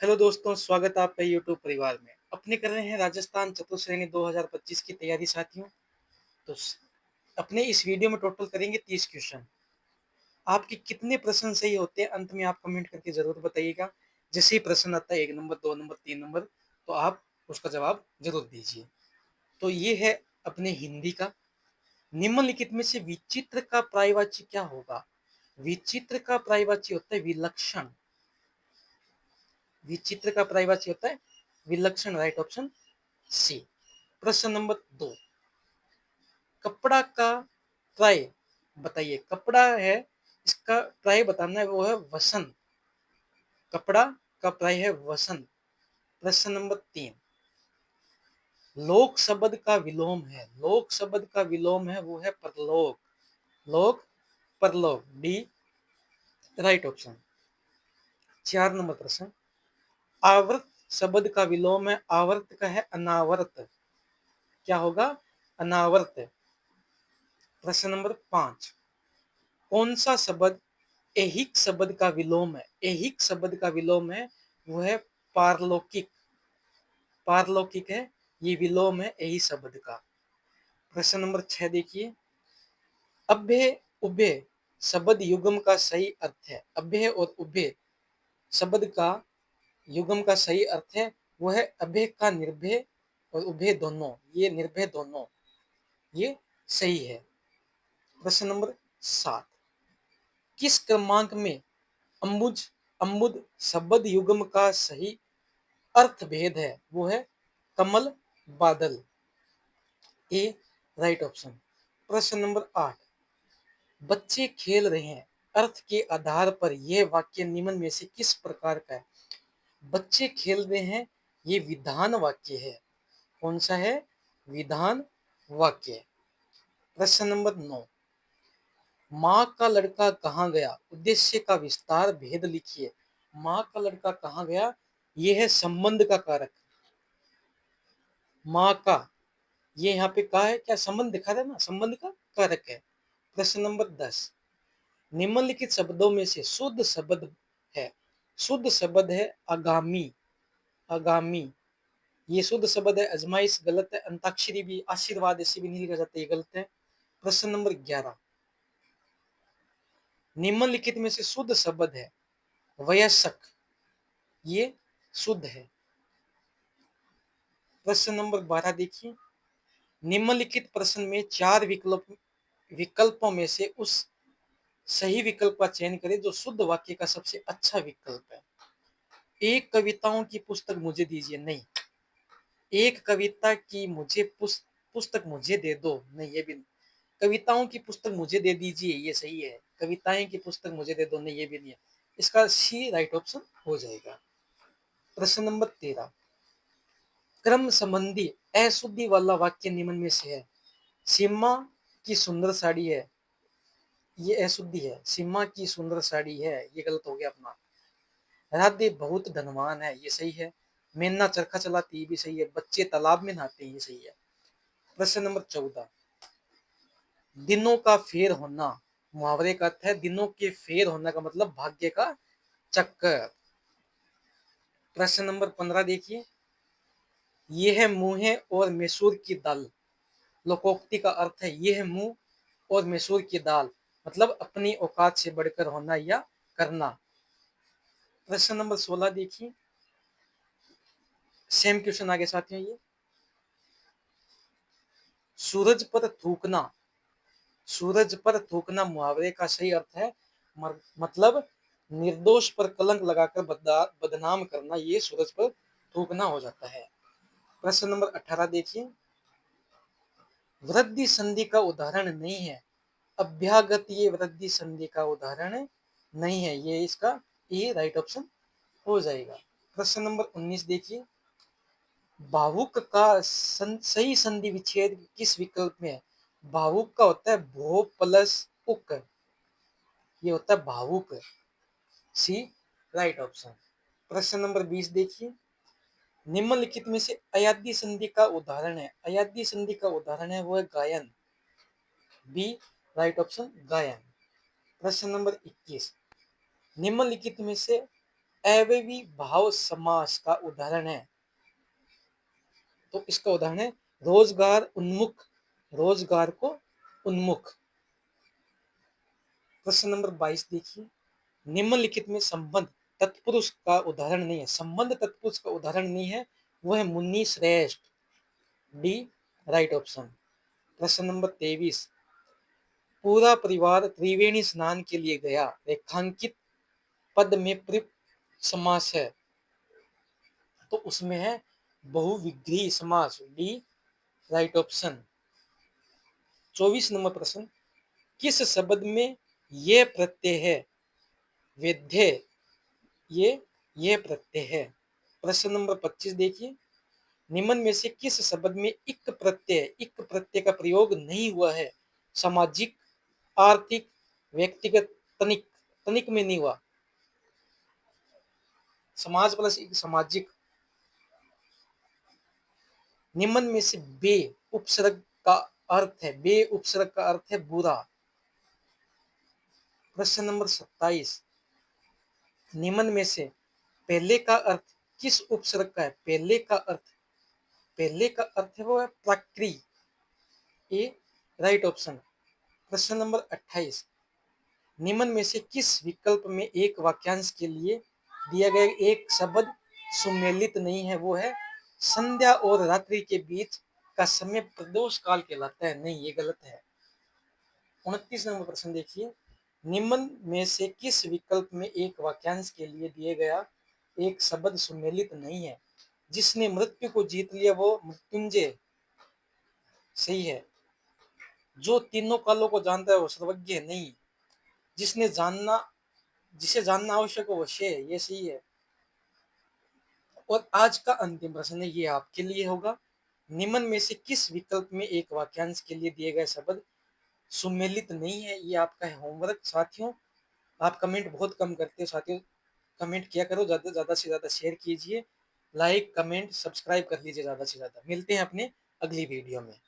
Hello दोस्तों, स्वागत है आपका यूट्यूब परिवार में। अपने कर रहे हैं राजस्थान चतुश्रेणी 2025 की तैयारी साथियों। तो अपने इस वीडियो में टोटल करेंगे 30 क्वेश्चन। आपके कितने प्रश्न सही होते हैं अंत में आप कमेंट करके जरूर बताइएगा। जैसे ही प्रश्न आता है 1 नंबर, 2 नंबर, 3 नंबर, तो आप उसका जवाब जरूर दीजिए। तो ये है अपने हिंदी का। निम्नलिखित में से विचित्र का पर्यायवाची क्या होगा? विचित्र का पर्यायवाची होता है विलक्षण। विचित्र का पर्यायवाची होता है विलक्षण। Right option C. प्रश्न नंबर 2, कपड़ा का प्राय बताइए। कपड़ा है, इसका प्राय बताना है, वो है वसन। कपड़ा का प्राय है वसन। प्रश्न नंबर 3, लोक शब्द का विलोम है। लोक शब्द का विलोम है, वो है परलोक। लोक, परलोक, डी राइट ऑप्शन। 4 नंबर प्रश्न, आवर्त शब्द का विलोम है। आवर्त का है अनावर्त। क्या होगा? अनावर्त। प्रश्न नंबर 5, कौन सा शब्द ऐहिक शब्द का विलोम है? ऐहिक शब्द का विलोम है, वो है पारलौकिक। पारलौकिक है, ये विलोम है ऐही शब्द का। प्रश्न नंबर 6 देखिए, अभ्य उभय शब्द युग्म का सही अर्थ है। अभ्य और उभय शब्द का युग्म का सही अर्थ है, वो है अभय का निर्भय और उभय दोनों। ये निर्भय दोनों, ये सही है। प्रश्न नंबर 7, किस क्रमांक में अम्बुज अम्बुद शब्द युग्म का सही अर्थ भेद है? वो है कमल, बादल, ए राइट ऑप्शन। प्रश्न नंबर 8, बच्चे खेल रहे हैं अर्थ के आधार पर यह वाक्य निम्न में से किस प्रकार का है? बच्चे खेल रहे हैं, ये विधान वाक्य है। कौन सा है? विधान वाक्य। प्रश्न नंबर 9, माँ का लड़का कहाँ गया? उद्देश्य का विस्तार भेद लिखिए। माँ का लड़का कहाँ गया, यह है संबंध का कारक। माँ का, ये यहाँ पे का है, क्या संबंध दिखा रहा है ना, संबंध का कारक है। प्रश्न नंबर 10, निम्नलिखित शब्दों में से शुद्ध शब्द है। शुद्ध शब्द है आगामी। आगामी, ये शुद्ध शब्द है। अजमाइश गलत है। अंताक्षरी भी, आशीर्वाद ऐसे भी नहीं लिखा जाता, ये गलत है। प्रश्न नंबर 11, निम्नलिखित में से शुद्ध शब्द है वयस्क, ये शुद्ध है। प्रश्न नंबर 12 देखिए, निम्नलिखित प्रश्न में 4 विकल्पों में से उस सही विकल्प का चयन करें जो शुद्ध वाक्य का सबसे अच्छा विकल्प है। एक कविताओं की पुस्तक मुझे दीजिए, नहीं। एक कविता की मुझे पुस्तक मुझे दे दो, नहीं, ये भी नहीं। कविताओं की पुस्तक मुझे दे दीजिए, ये सही है। कविताएं की पुस्तक मुझे दे दो, नहीं, ये भी नहीं है। इसका सी राइट ऑप्शन हो जाएगा। प्रश्न नंबर 13, क्रम संबंधी अशुद्धि वाला वाक्य निम्न में से है। सीमा की सुंदर साड़ी है, ये अशुद्धि है। सीमा की सुंदर साड़ी है, ये गलत हो गया अपना। राधे बहुत धनवान है, ये सही है। मेन्ना चरखा चलाती, ये भी सही है। बच्चे तालाब में नहाते हैं, ये सही है। प्रश्न नंबर 14, दिनों का फेर होना, मुहावरे का अर्थ है दिनों के फेर होना का मतलब भाग्य का चक्कर। प्रश्न नंबर 15 देखिए, ये है मुंह और मैसूर की दाल। लोकोक्ति का अर्थ है ये है मुंह और मैसूर की दाल, मतलब अपनी औकात से बढ़कर होना या करना। प्रश्न नंबर 16 देखिए, सेम क्वेश्चन आगे साथियों। ये सूरज पर थूकना, सूरज पर थूकना मुहावरे का सही अर्थ है मतलब निर्दोष पर कलंक लगाकर बदनाम करना, ये सूरज पर थूकना हो जाता है। प्रश्न नंबर 18 देखिए, वृद्धि संधि का उदाहरण नहीं है। अभ्यागत ये वृद्धि संधि का उदाहरण नहीं है, ये इसका ए राइट ऑप्शन हो जाएगा। प्रश्न नंबर 19 देखिए, भावुक का सही संधि विच्छेद किस विकल्प में है? भावुक का होता है भो प्लस उक, ये होता है भावुक, सी राइट ऑप्शन। प्रश्न नंबर 20 देखिए, निम्नलिखित में से अयादी संधि का उदाहरण है। अयादी संधि का उदाहरण है, वो है गायन, बी राइट ऑप्शन गायन। प्रश्न नंबर 21, निम्नलिखित में से अव्ययी भाव समास का उदाहरण है? तो इसका उदाहरण है रोजगार उन्मुख, रोजगार को उन्मुख। प्रश्न नंबर 22 देखिए, निम्नलिखित में संबंध तत्पुरुष का उदाहरण नहीं है, संबंध तत्पुरुष का उदाहरण नहीं है, वो है मुनि श्रेष्ठ, डी राइट ऑप्शन। प्रश्न नंबर 23, पूरा परिवार त्रिवेणी स्नान के लिए गया, रेखांकित पद में प्रयुक्त समास है, तो उसमें है बहुविग्रही समास, डी राइट ऑप्शन। 24 नंबर प्रश्न, किस शब्द में ये प्रत्यय है? वेद्य, ये प्रत्यय है। प्रश्न नंबर 25 देखिए, निम्न में से किस शब्द में इक प्रत्यय का प्रयोग नहीं हुआ है? सामाजिक, आर्थिक, व्यक्तिगत, तनिक, तनिक में नहीं हुआ। समाज प्लस सामाजिक। निम्न में से बे उपसर्ग का अर्थ है, बे उपसर्ग का अर्थ है बुरा। प्रश्न नंबर 27, निम्न में से पहले का अर्थ किस उपसर्ग का है? पहले का अर्थ है वो है प्रकृति, ए राइट ऑप्शन। प्रश्न नंबर 28, निम्न में से किस विकल्प में एक वाक्यांश के लिए दिया गया एक शब्द सुमेलित नहीं है? वो है संध्या और रात्रि के बीच का समय प्रदोष काल कहलाता है, नहीं ये गलत है। 29 नंबर प्रश्न देखिए, निम्न में से किस विकल्प में एक वाक्यांश के लिए दिया गया एक शब्द सुमेलित नहीं है? जिसने मृत्यु को जीत लिया वो मृत्युंजय, सही है। जो तीनों कालों को जानता है वो सर्वज्ञ, नहीं। जिसने जानना जिसे जानना आवश्यक हो वो शेय, ये सही है। और आज का अंतिम प्रश्न है, ये आपके लिए होगा, निम्न में से किस विकल्प में एक वाक्यांश के लिए दिए गए शब्द सुमेलित नहीं है? ये आपका है होमवर्क साथियों। आप कमेंट बहुत कम करते हो साथियों, कमेंट किया करो, ज्यादा से ज्यादा शेयर कीजिए, लाइक कमेंट सब्सक्राइब कर लीजिए ज्यादा से ज्यादा। मिलते हैं अपने अगली वीडियो में।